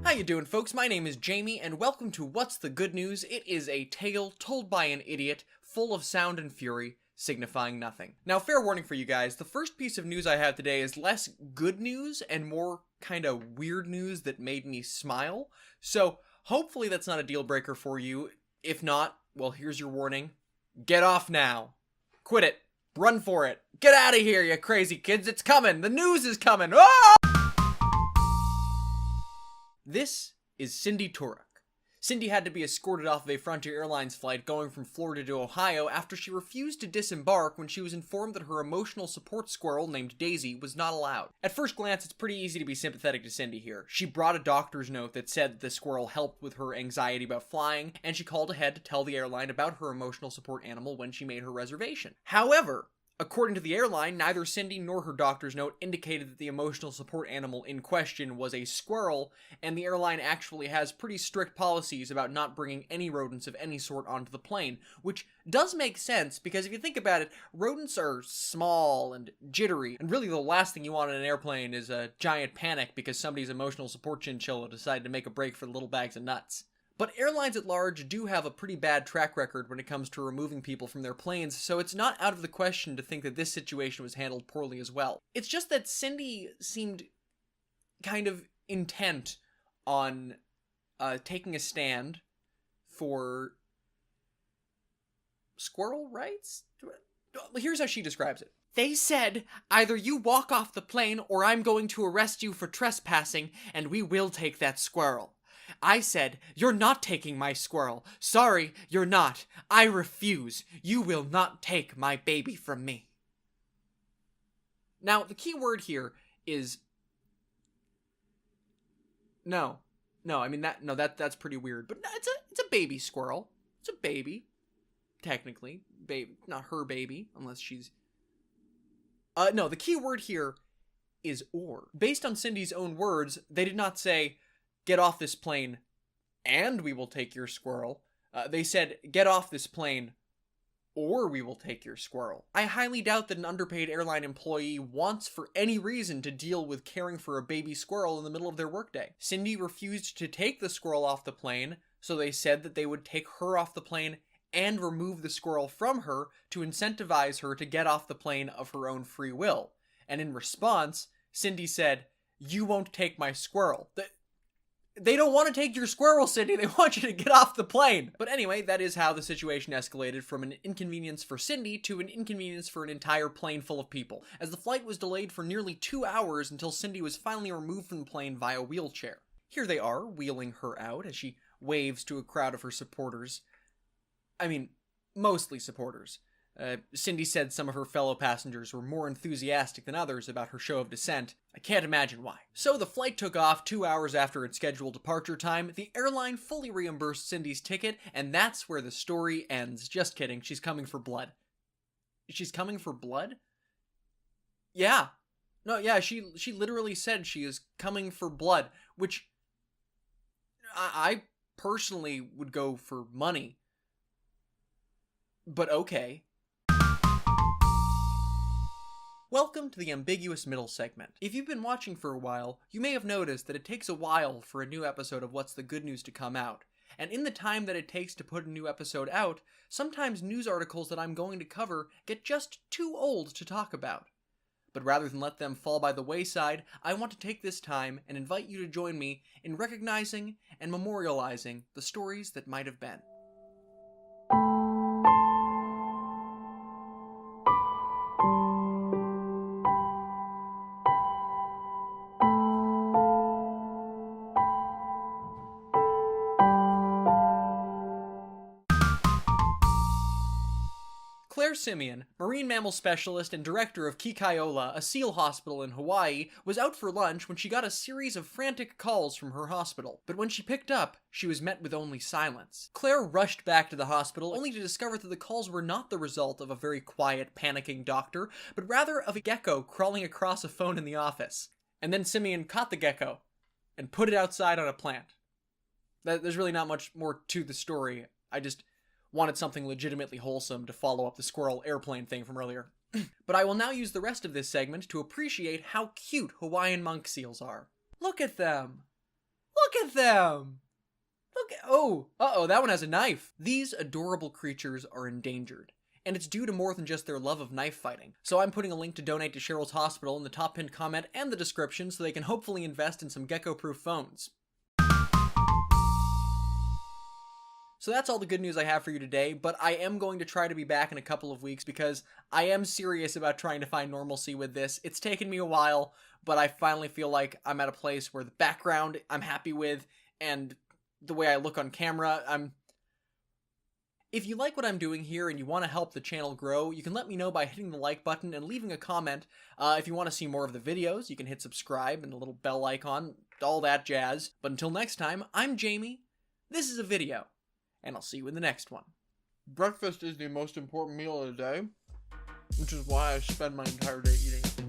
How you doing, folks? My name is Jamie, and welcome to What's the Good News? It is a tale told by an idiot, full of sound and fury, signifying nothing. Now, fair warning for you guys, the first piece of news I have today is less good news and more kinda weird news that made me smile. So, hopefully that's not a deal breaker for you. If not, well, here's your warning. Get off now. Quit it. Run for it. Get out of here, you crazy kids. It's coming. The news is coming. Oh! This is Cindy Turek. Cindy had to be escorted off of a Frontier Airlines flight going from Florida to Ohio after she refused to disembark when she was informed that her emotional support squirrel named Daisy was not allowed. At first glance, it's pretty easy to be sympathetic to Cindy here. She brought a doctor's note that said that the squirrel helped with her anxiety about flying, and she called ahead to tell the airline about her emotional support animal when she made her reservation. However, according to the airline, neither Cindy nor her doctor's note indicated that the emotional support animal in question was a squirrel, and the airline actually has pretty strict policies about not bringing any rodents of any sort onto the plane, which does make sense because if you think about it, rodents are small and jittery, and really the last thing you want in an airplane is a giant panic because somebody's emotional support chinchilla decided to make a break for the little bags of nuts. But airlines at large do have a pretty bad track record when it comes to removing people from their planes, so it's not out of the question to think that this situation was handled poorly as well. It's just that Cindy seemed kind of intent on taking a stand for squirrel rights? Here's how she describes it. They said, either you walk off the plane or I'm going to arrest you for trespassing, and we will take that squirrel. I said, you're not taking my squirrel. Sorry, you're not. I refuse. You will not take my baby from me. Now, the key word here is no. No, I mean that's pretty weird. But it's a baby squirrel. It's a baby, technically. Baby, not her baby, unless she's no, the key word here is or. Based on Cindy's own words, they did not say get off this plane, and we will take your squirrel. They said, get off this plane, or we will take your squirrel. I highly doubt that an underpaid airline employee wants for any reason to deal with caring for a baby squirrel in the middle of their workday. Cindy refused to take the squirrel off the plane, so they said that they would take her off the plane and remove the squirrel from her to incentivize her to get off the plane of her own free will. And in response, Cindy said, you won't take my squirrel. They don't want to take your squirrel, Cindy. They want you to get off the plane. But anyway, that is how the situation escalated from an inconvenience for Cindy to an inconvenience for an entire plane full of people, as the flight was delayed for nearly 2 hours until Cindy was finally removed from the plane via wheelchair. Here they are, wheeling her out as she waves to a crowd of her supporters. I mean, mostly supporters. Cindy said some of her fellow passengers were more enthusiastic than others about her show of dissent. I can't imagine why. So the flight took off 2 hours after its scheduled departure time. The airline fully reimbursed Cindy's ticket, and that's where the story ends. Just kidding. She's coming for blood. She's coming for blood? Yeah. No, yeah, she literally said she is coming for blood, which I personally would go for money. But okay. Welcome to the ambiguous middle segment. If you've been watching for a while, you may have noticed that it takes a while for a new episode of What's the Good News to come out. And in the time that it takes to put a new episode out, sometimes news articles that I'm going to cover get just too old to talk about. But rather than let them fall by the wayside, I want to take this time and invite you to join me in recognizing and memorializing the stories that might have been. Claire Simeon, marine mammal specialist and director of Kikaiola, a seal hospital in Hawaii, was out for lunch when she got a series of frantic calls from her hospital. But when she picked up, she was met with only silence. Claire rushed back to the hospital only to discover that the calls were not the result of a very quiet, panicking doctor, but rather of a gecko crawling across a phone in the office. And then Simeon caught the gecko and put it outside on a plant. There's really not much more to the story. I just wanted something legitimately wholesome to follow up the squirrel airplane thing from earlier. But I will now use the rest of this segment to appreciate how cute Hawaiian monk seals are. Look at them! Look at them! Look at, oh, uh-oh, that one has a knife. These adorable creatures are endangered, and it's due to more than just their love of knife fighting. So I'm putting a link to donate to Cheryl's Hospital in the top pinned comment and the description so they can hopefully invest in some gecko-proof phones. So that's all the good news I have for you today, but I am going to try to be back in a couple of weeks because I am serious about trying to find normalcy with this. It's taken me a while, but I finally feel like I'm at a place where the background I'm happy with, and the way I look on camera, If you like what I'm doing here and you want to help the channel grow, you can let me know by hitting the like button and leaving a comment. If you want to see more of the videos, you can hit subscribe and the little bell icon, all that jazz. But until next time, I'm Jamie, this is a video, and I'll see you in the next one. Breakfast is the most important meal of the day, which is why I spend my entire day eating it.